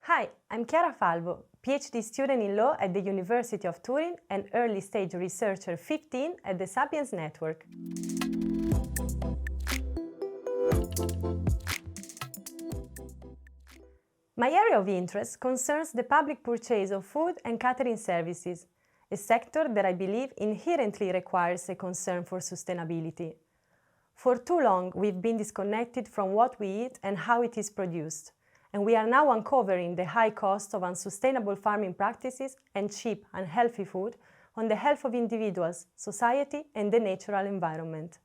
Hi, I'm Chiara Falvo, PhD student in law at the University of Turin and early stage researcher 15 at the SAPIENS network. My area of interest concerns the public purchase of food and catering services, a sector that I believe inherently requires a concern for sustainability. For too long, we've been disconnected from what we eat and how it is produced, and we are now uncovering the high cost of unsustainable farming practices and cheap, unhealthy food on the health of individuals, society, and the natural environment.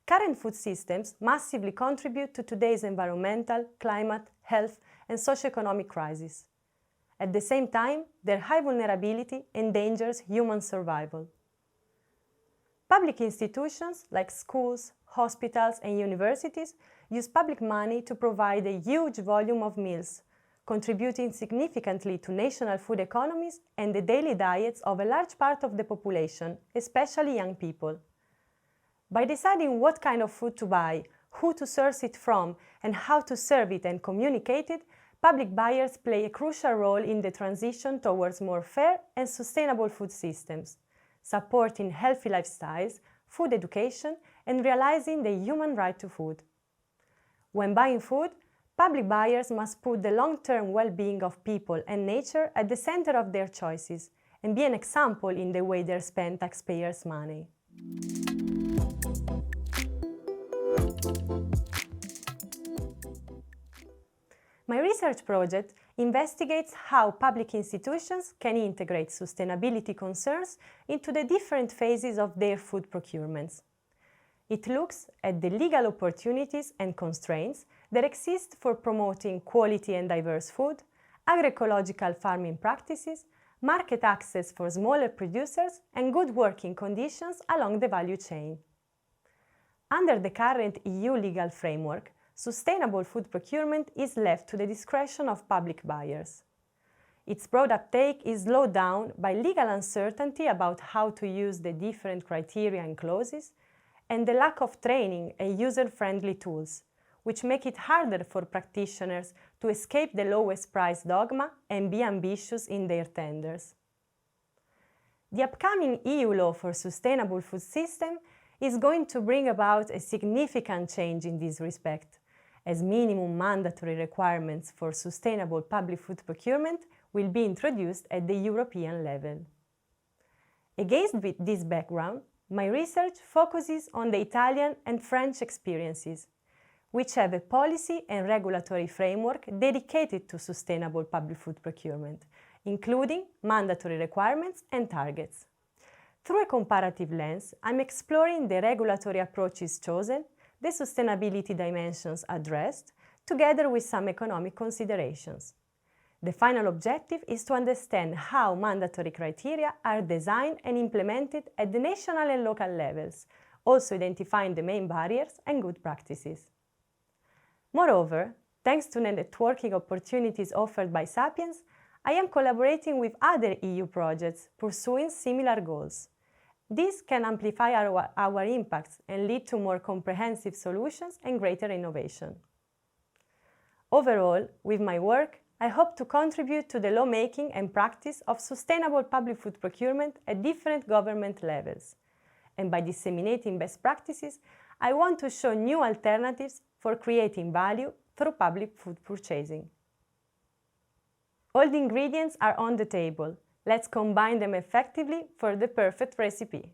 Current food systems massively contribute to today's environmental, climate, health, and socio-economic crisis. At the same time, their high vulnerability endangers human survival. Public institutions like schools, hospitals, and universities use public money to provide a huge volume of meals, contributing significantly to national food economies and the daily diets of a large part of the population, especially young people. By deciding what kind of food to buy, who to source it from, and how to serve it and communicate it, public buyers play a crucial role in the transition towards more fair and sustainable food systems, supporting healthy lifestyles, food education, and realizing the human right to food. When buying food, public buyers must put the long-term well-being of people and nature at the center of their choices and be an example in the way they spend taxpayers' money. My research project investigates how public institutions can integrate sustainability concerns into the different phases of their food procurements. It looks at the legal opportunities and constraints that exist for promoting quality and diverse food, agroecological farming practices, market access for smaller producers, and good working conditions along the value chain. Under the current EU legal framework, sustainable food procurement is left to the discretion of public buyers. Its broad uptake is slowed down by legal uncertainty about how to use the different criteria and clauses, and the lack of training and user-friendly tools, which make it harder for practitioners to escape the lowest price dogma and be ambitious in their tenders. The upcoming EU law for sustainable food system is going to bring about a significant change in this respect, as minimum mandatory requirements for sustainable public food procurement will be introduced at the European level. Against this background, my research focuses on the Italian and French experiences, which have a policy and regulatory framework dedicated to sustainable public food procurement, including mandatory requirements and targets. Through a comparative lens, I'm exploring the regulatory approaches chosen, the sustainability dimensions addressed, together with some economic considerations. The final objective is to understand how mandatory criteria are designed and implemented at the national and local levels, also identifying the main barriers and good practices. Moreover, thanks to the networking opportunities offered by SAPIENS, I am collaborating with other EU projects pursuing similar goals. This can amplify our impacts and lead to more comprehensive solutions and greater innovation. Overall, with my work, I hope to contribute to the lawmaking and practice of sustainable public food procurement at different government levels. And by disseminating best practices, I want to show new alternatives for creating value through public food purchasing. All the ingredients are on the table. Let's combine them effectively for the perfect recipe.